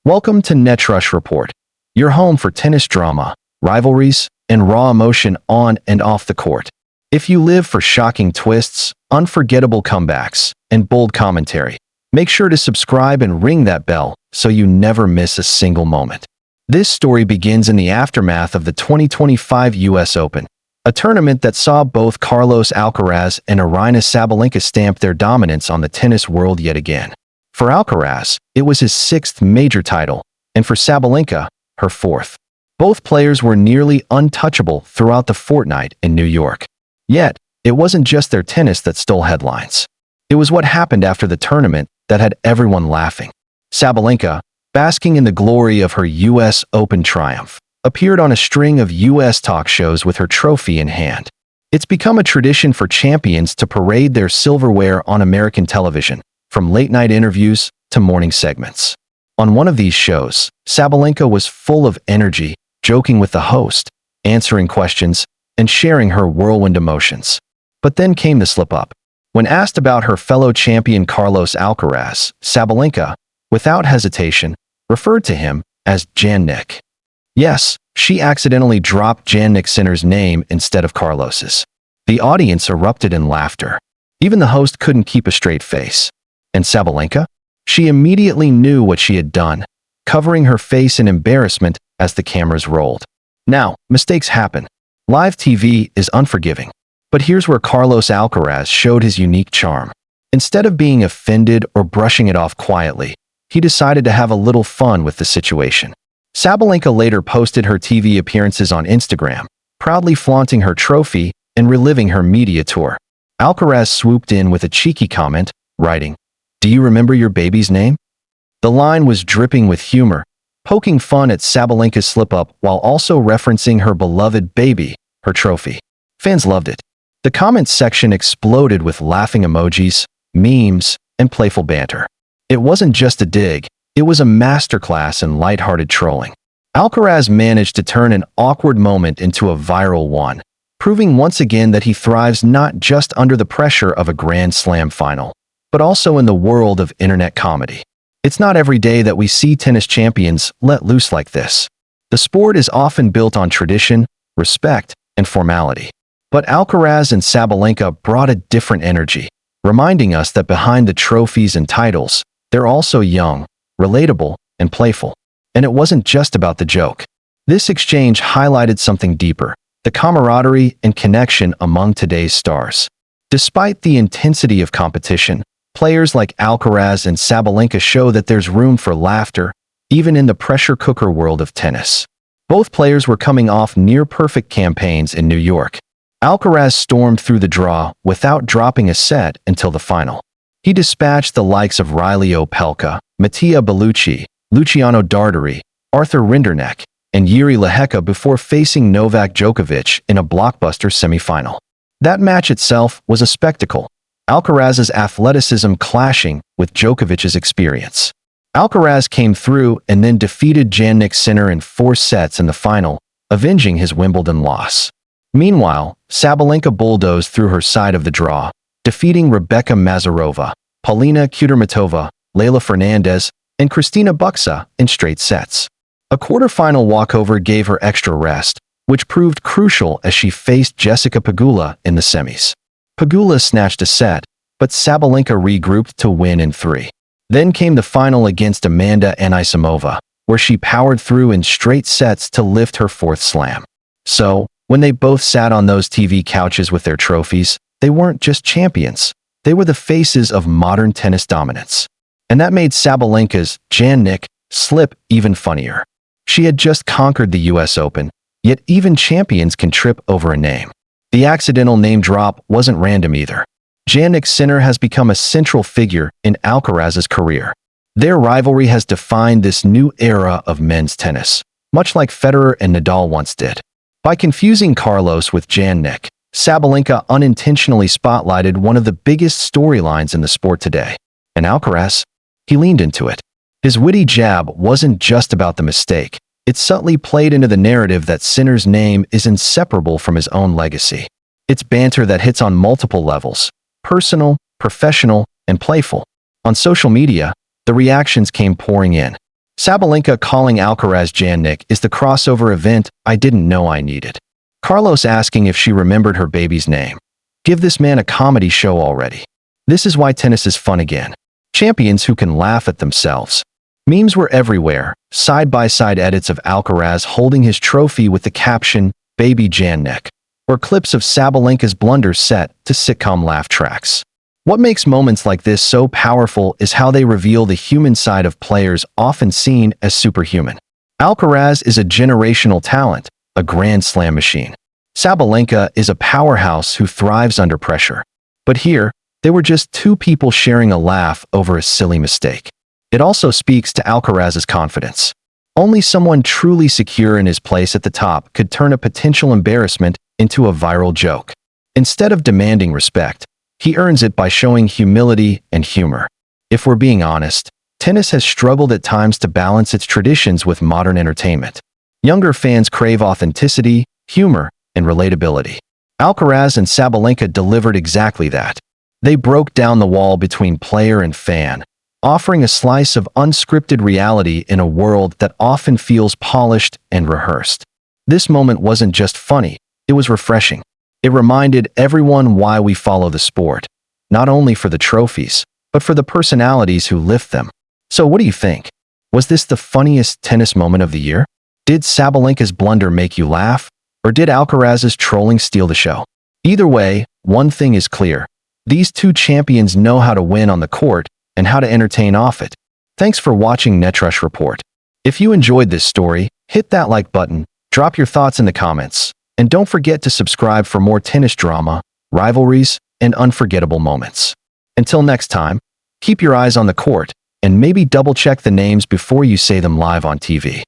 Welcome to Netrush Report, your home for tennis drama, rivalries, and raw emotion on and off the court. If you live for shocking twists, unforgettable comebacks, and bold commentary, make sure to subscribe and ring that bell so you never miss a single moment. This story begins in the aftermath of the 2025 US Open, a tournament that saw both Carlos Alcaraz and Aryna Sabalenka stamp their dominance on the tennis world yet again. For Alcaraz, it was his sixth major title, and for Sabalenka, her fourth. Both players were nearly untouchable throughout the fortnight in New York. Yet, it wasn't just their tennis that stole headlines. It was what happened after the tournament that had everyone laughing. Sabalenka, basking in the glory of her US Open triumph, appeared on a string of US talk shows with her trophy in hand. It's become a tradition for champions to parade their silverware on American television, from late-night interviews to morning segments. On one of these shows, Sabalenka was full of energy, joking with the host, answering questions, and sharing her whirlwind emotions. But then came the slip-up. When asked about her fellow champion Carlos Alcaraz, Sabalenka, without hesitation, referred to him as Jannik. Yes, she accidentally dropped Jannik Sinner's name instead of Carlos's. The audience erupted in laughter. Even the host couldn't keep a straight face. And Sabalenka? She immediately knew what she had done, covering her face in embarrassment as the cameras rolled. Now, mistakes happen. Live TV is unforgiving. But here's where Carlos Alcaraz showed his unique charm. Instead of being offended or brushing it off quietly, he decided to have a little fun with the situation. Sabalenka later posted her TV appearances on Instagram, proudly flaunting her trophy and reliving her media tour. Alcaraz swooped in with a cheeky comment, writing, "Do you remember your baby's name?" The line was dripping with humor, poking fun at Sabalenka's slip-up while also referencing her beloved baby, her trophy. Fans loved it. The comments section exploded with laughing emojis, memes, and playful banter. It wasn't just a dig, it was a masterclass in lighthearted trolling. Alcaraz managed to turn an awkward moment into a viral one, proving once again that he thrives not just under the pressure of a Grand Slam final, but also in the world of internet comedy. It's not every day that we see tennis champions let loose like this. The sport is often built on tradition, respect, and formality. But Alcaraz and Sabalenka brought a different energy, reminding us that behind the trophies and titles, they're also young, relatable, and playful. And it wasn't just about the joke. This exchange highlighted something deeper, the camaraderie and connection among today's stars. Despite the intensity of competition, players like Alcaraz and Sabalenka show that there's room for laughter, even in the pressure cooker world of tennis. Both players were coming off near-perfect campaigns in New York. Alcaraz stormed through the draw without dropping a set until the final. He dispatched the likes of Riley Opelka, Mattia Bellucci, Luciano Darderi, Arthur Rinderknecht, and Jiri Lehecka before facing Novak Djokovic in a blockbuster semifinal. That match itself was a spectacle, Alcaraz's athleticism clashing with Djokovic's experience. Alcaraz came through and then defeated Jannik Sinner in 4 sets in the final, avenging his Wimbledon loss. Meanwhile, Sabalenka bulldozed through her side of the draw, defeating Rebecca Mazarova, Paulina Kudermetova, Leylah Fernandez, and Kristina Buxa in straight sets. A quarterfinal walkover gave her extra rest, which proved crucial as she faced Jessica Pegula in the semis. Pegula snatched a set, but Sabalenka regrouped to win in 3. Then came the final against Amanda Anisimova, where she powered through in straight sets to lift her 4th slam. So, when they both sat on those TV couches with their trophies, they weren't just champions, they were the faces of modern tennis dominance. And that made Sabalenka's Jannik slip even funnier. She had just conquered the US Open, yet even champions can trip over a name. The accidental name drop wasn't random either. Jannik Sinner has become a central figure in Alcaraz's career. Their rivalry has defined this new era of men's tennis, much like Federer and Nadal once did. By confusing Carlos with Jannik, Sabalenka unintentionally spotlighted one of the biggest storylines in the sport today. And Alcaraz? He leaned into it. His witty jab wasn't just about the mistake. It subtly played into the narrative that Sinner's name is inseparable from his own legacy. It's banter that hits on multiple levels, personal, professional, and playful. On social media, the reactions came pouring in. Sabalenka calling Alcaraz Jannik is the crossover event I didn't know I needed. Carlos asking if she remembered her baby's name. Give this man a comedy show already. This is why tennis is fun again. Champions who can laugh at themselves. Memes were everywhere, side-by-side edits of Alcaraz holding his trophy with the caption, Baby Jannik, or clips of Sabalenka's Blunder set to sitcom laugh tracks. What makes moments like this so powerful is how they reveal the human side of players often seen as superhuman. Alcaraz is a generational talent, a Grand Slam machine. Sabalenka is a powerhouse who thrives under pressure. But here, they were just two people sharing a laugh over a silly mistake. It also speaks to Alcaraz's confidence. Only someone truly secure in his place at the top could turn a potential embarrassment into a viral joke. Instead of demanding respect, he earns it by showing humility and humor. If we're being honest, tennis has struggled at times to balance its traditions with modern entertainment. Younger fans crave authenticity, humor, and relatability. Alcaraz and Sabalenka delivered exactly that. They broke down the wall between player and fan, offering a slice of unscripted reality in a world that often feels polished and rehearsed. This moment wasn't just funny, it was refreshing. It reminded everyone why we follow the sport, not only for the trophies, but for the personalities who lift them. So what do you think? Was this the funniest tennis moment of the year? Did Sabalenka's blunder make you laugh? Or did Alcaraz's trolling steal the show? Either way, one thing is clear. These two champions know how to win on the court and how to entertain off it. Thanks for watching Netrush Report. If you enjoyed this story, hit that like button, drop your thoughts in the comments, and don't forget to subscribe for more tennis drama, rivalries, and unforgettable moments. Until next time, keep your eyes on the court, and maybe double-check the names before you say them live on TV.